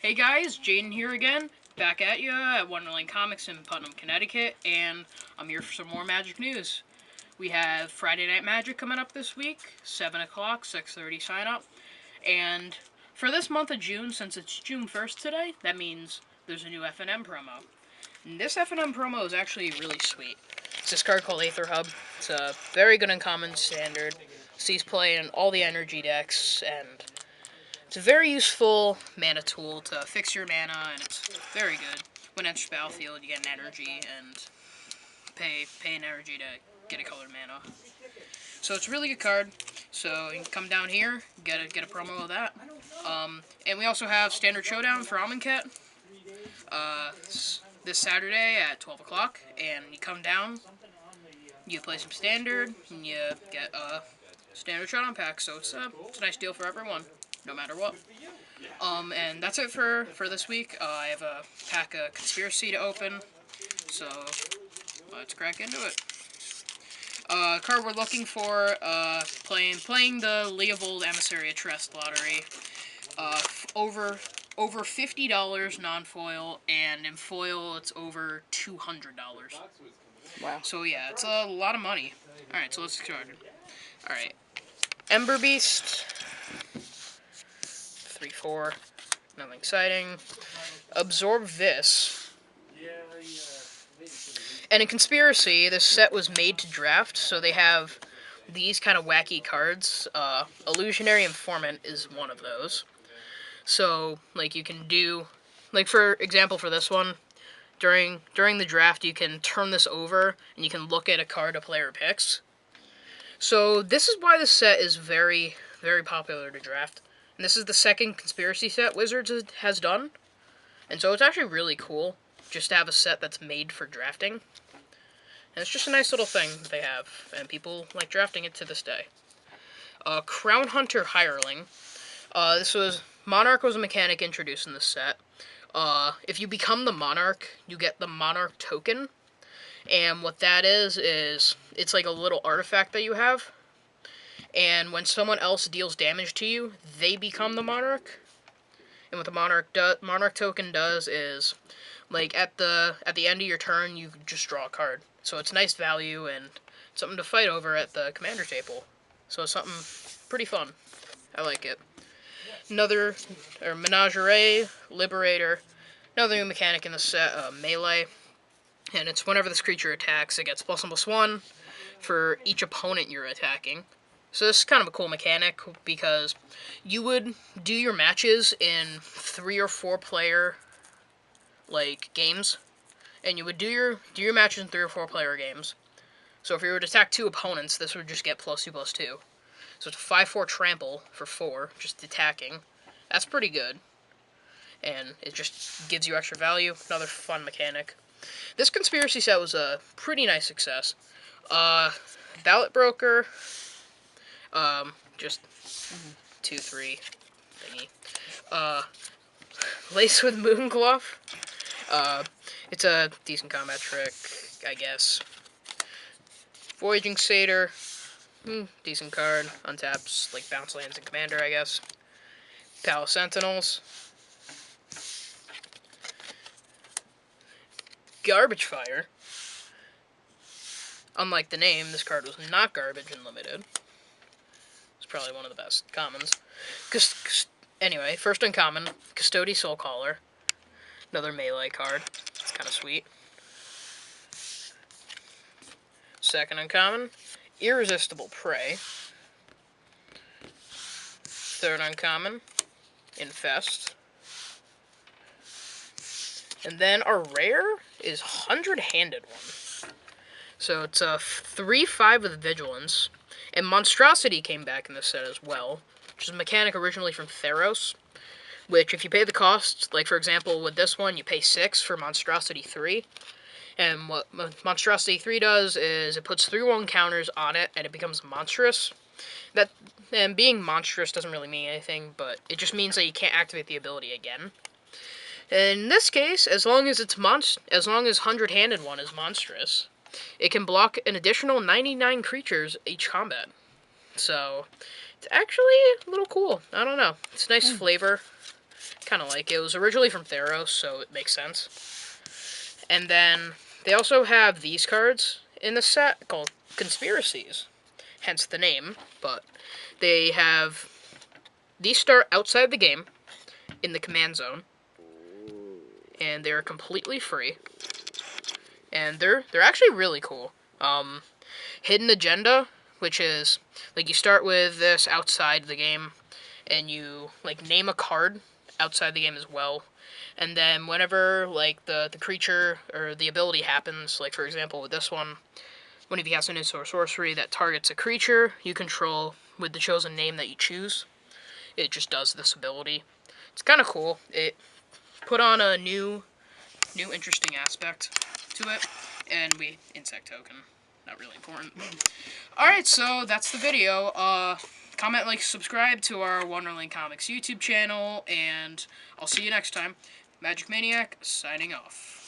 Hey guys, Jaden here again, back at you at Wonderland Comics in Putnam, Connecticut, and I'm here for some more Magic news. We have Friday Night Magic coming up this week, 7 o'clock, 6:30 sign up, and for this month of June, since it's June 1st today, that means there's a new F&M promo. And this F&M promo is actually really sweet. It's this card called Aether Hub. It's a very good uncommon standard. Sees play in all the energy decks, and it's a very useful mana tool to fix your mana, and it's very good. When it enters the battlefield, you get an energy, and pay an energy to get a colored mana. So it's a really good card. So you can come down here, get a promo of that. And we also have Standard Showdown for Amonkhet this Saturday at 12 o'clock, and you come down, you play some Standard, and you get a Standard Showdown pack, so it's a nice deal for everyone, no matter what. And that's it for this week. I have a pack of Conspiracy to open, so let's crack into it. Card we're looking for, playing the Leovold Emissary of Trest lottery. Over $50 non-foil, and in foil it's over $200. Wow. So yeah, it's a lot of money. Alright, so let's get started. Alright. Ember Beast. 3/4. Nothing exciting. Absorb this. And in Conspiracy, this set was made to draft, so they have these kind of wacky cards. Illusionary Informant is one of those. So, like, you can do, like, for example, for this one, during the draft, you can turn this over, and you can look at a card a player picks. So, this is why this set is very, very popular to draft. And this is the second Conspiracy set Wizards has done. And so it's actually really cool just to have a set that's made for drafting. And it's just a nice little thing that they have. And people like drafting it to this day. Crown Hunter Hireling. Monarch was a mechanic introduced in this set. If you become the Monarch, you get the Monarch token. And what that is it's like a little artifact that you have. And when someone else deals damage to you, they become the Monarch. And what the Monarch token does is, like, at the end of your turn, you just draw a card. So it's nice value and something to fight over at the commander table. So it's something pretty fun. I like it. Menagerie, Liberator, another new mechanic in the set, Melee. And it's whenever this creature attacks, it gets +1/+1 for each opponent you're attacking. So this is kind of a cool mechanic, because you would do your matches in 3 or 4 player, like, games. And you would do your matches in 3 or 4 player games. So if you were to attack 2 opponents, this would just get +2/+2. So it's a 5/4 trample for 4, just attacking. That's pretty good. And it just gives you extra value. Another fun mechanic. This Conspiracy set was a pretty nice success. Ballot Broker. Just 2/3 thingy. Lace with Mooncloth. It's a decent combat trick, I guess. Voyaging Satyr. Decent card. Untaps, like, bounce lands and commander, I guess. Palace Sentinels. Garbage Fire. Unlike the name, this card was not garbage in Limited. It's probably one of the best commons. Anyway, first uncommon, Custody Soulcaller. Another melee card. It's kind of sweet. Second uncommon, Irresistible Prey. Third uncommon, Infest. And then our rare is 100-Handed One. So it's a 3/5 with Vigilance. And Monstrosity came back in this set as well, which is a mechanic originally from Theros, which, if you pay the cost, like, for example, with this one, you pay 6 for Monstrosity 3. And what Monstrosity 3 does is it puts 3/1 counters on it, and it becomes monstrous. And being monstrous doesn't really mean anything, but it just means that you can't activate the ability again. In this case, as long as 100-Handed One is monstrous, it can block an additional 99 creatures each combat. So it's actually a little cool. I don't know. It's a nice flavor. kind of like it. It was originally from Theros, so it makes sense. And then they also have these cards in the set called Conspiracies, hence the name. But they have these start outside the game in the command zone, and they're completely free. And they're actually really cool. Hidden Agenda, which is like you start with this outside the game, and you like name a card outside the game as well. And then whenever like the creature or the ability happens, like for example with this one, whenever you cast an instant or sorcery that targets a creature you control with the chosen name that you choose, it just does this ability. It's kind of cool. It put on a new interesting aspect to it, and we insect token. Not really important. Alright, so that's the video. Comment, like, subscribe to our Wonderland Comics YouTube channel, and I'll see you next time. Magic Maniac, signing off.